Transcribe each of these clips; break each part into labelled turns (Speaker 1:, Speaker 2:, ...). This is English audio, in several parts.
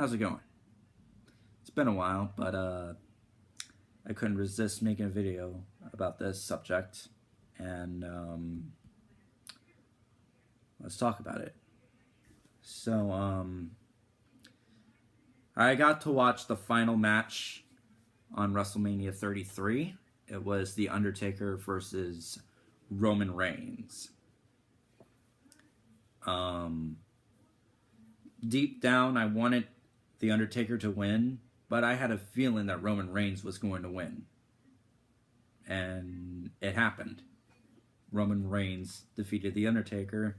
Speaker 1: how's it going? It's been a while, but I couldn't resist making a video about this subject, and let's talk about it. So, I got to watch the final match on Wrestlemania 33. It was The Undertaker versus Roman Reigns. Deep down, I wanted The Undertaker to win, but I had a feeling that Roman Reigns was going to win. And it happened. Roman Reigns defeated The Undertaker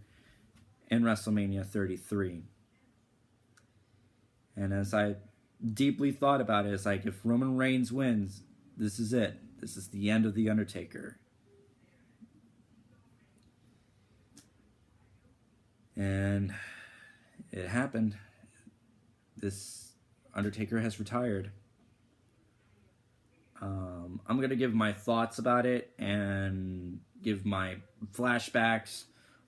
Speaker 1: in WrestleMania 33. And as I deeply thought about it, it's like, if Roman Reigns wins, this is it. This is the end of The Undertaker. And it happened. This Undertaker has retired. I'm going to give my thoughts about it and give my flashbacks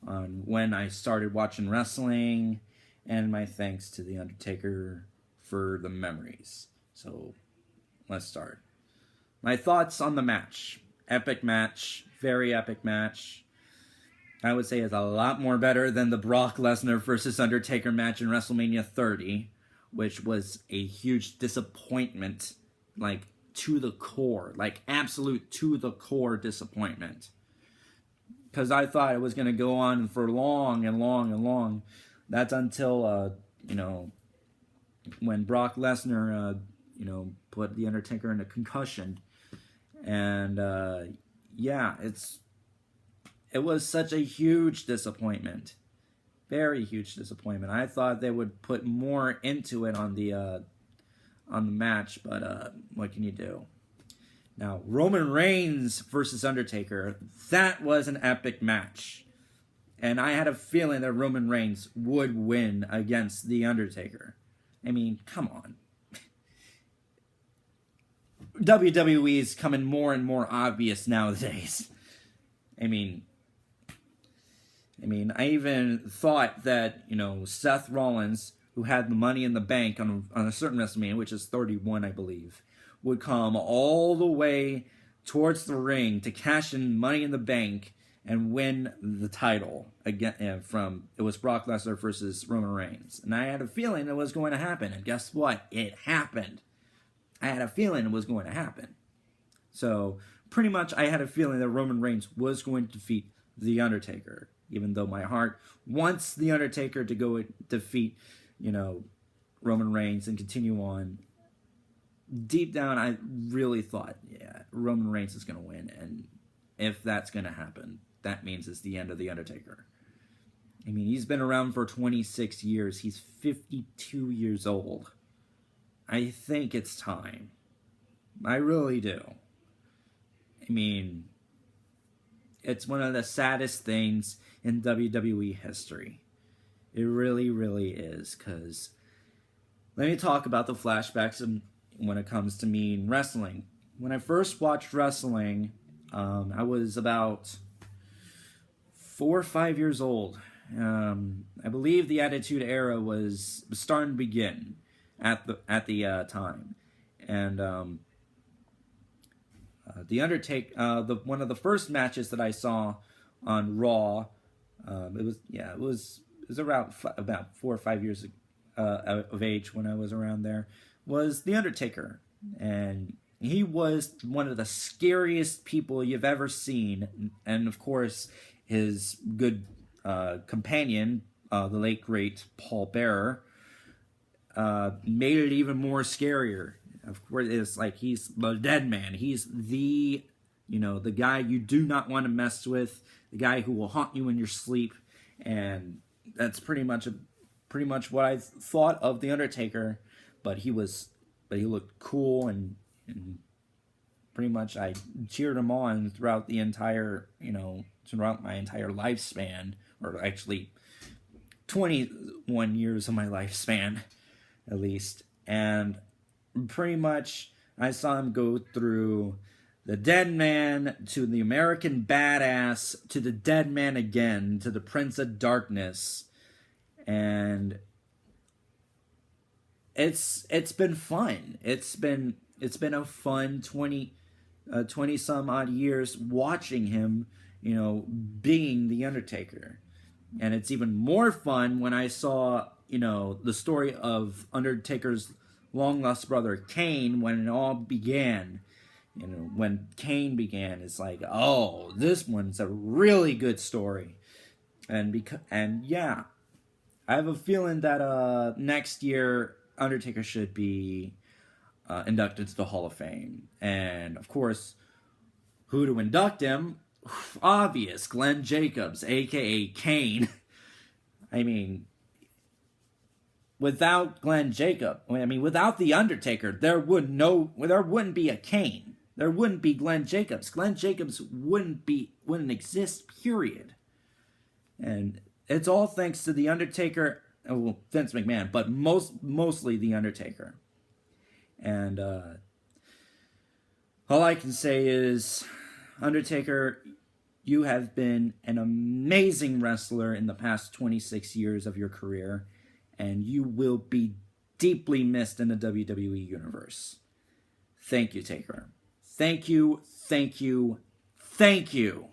Speaker 1: on when I started watching wrestling and my thanks to The Undertaker for the memories. So, let's start. My thoughts on the match. Epic match. Very epic match. I would say it's a lot more better than the Brock Lesnar versus Undertaker match in WrestleMania 30, which was a huge disappointment, like, to the core. Like, absolute to the core disappointment. Because I thought it was going to go on for long and long and long. That's until, when Brock Lesnar, put The Undertaker in a concussion. And, it was such a huge disappointment. Very huge disappointment. I thought they would put more into it on the match, but what can you do? Now, Roman Reigns versus Undertaker, that was an epic match. And I had a feeling that Roman Reigns would win against The Undertaker. I mean, come on. WWE is coming more and more obvious nowadays. I mean, I even thought that, Seth Rollins, who had the Money in the Bank on a certain WrestleMania, which is 31, I believe, would come all the way towards the ring to cash in Money in the Bank and win the title again it was Brock Lesnar versus Roman Reigns. And I had a feeling it was going to happen. And guess what? It happened. I had a feeling it was going to happen. So, pretty much I had a feeling that Roman Reigns was going to defeat The Undertaker. Even though my heart wants The Undertaker to go defeat, Roman Reigns and continue on. Deep down, I really thought, Roman Reigns is going to win. And if that's going to happen, that means it's the end of The Undertaker. I mean, he's been around for 26 years. He's 52 years old. I think it's time. I really do. I mean, it's one of the saddest things in WWE history. It really, really is. Because let me talk about the flashbacks when it comes to me in wrestling. When I first watched wrestling, I was about 4 or 5 years old. I believe the Attitude Era was starting to begin at the time, and The Undertaker, one of the first matches that I saw on Raw, it was around about 4 or 5 years of age when I was around there, was The Undertaker, and he was one of the scariest people you've ever seen, and of course his good companion, the late great Paul Bearer, made it even more scarier. Of course, it's like he's the dead man. He's the guy you do not want to mess with, the guy who will haunt you in your sleep, and that's pretty much what I thought of The Undertaker. But he looked cool, and pretty much I cheered him on throughout my entire lifespan, or actually 21 years of my lifespan, at least. And pretty much I saw him go through the dead man to the American Badass to the dead man again to the Prince of Darkness, and it's been fun. It's been a fun 20 some odd years watching him, being the Undertaker. And it's even more fun when I saw, the story of Undertaker's long lost brother Kane when it all began. When Kane began, it's like, oh, this one's a really good story. And yeah, I have a feeling that next year Undertaker should be inducted to the Hall of Fame. And of course, who to induct him? Obvious, Glenn Jacobs, aka Kane. I mean, without Glenn Jacob, without the Undertaker, there wouldn't be a Kane. There wouldn't be Glenn Jacobs. Glenn Jacobs wouldn't exist. Period. And it's all thanks to the Undertaker, well, Vince McMahon, but mostly the Undertaker. And all I can say is, Undertaker, you have been an amazing wrestler in the past 26 years of your career, and you will be deeply missed in the WWE universe. Thank you, Taker. Thank you, thank you, thank you.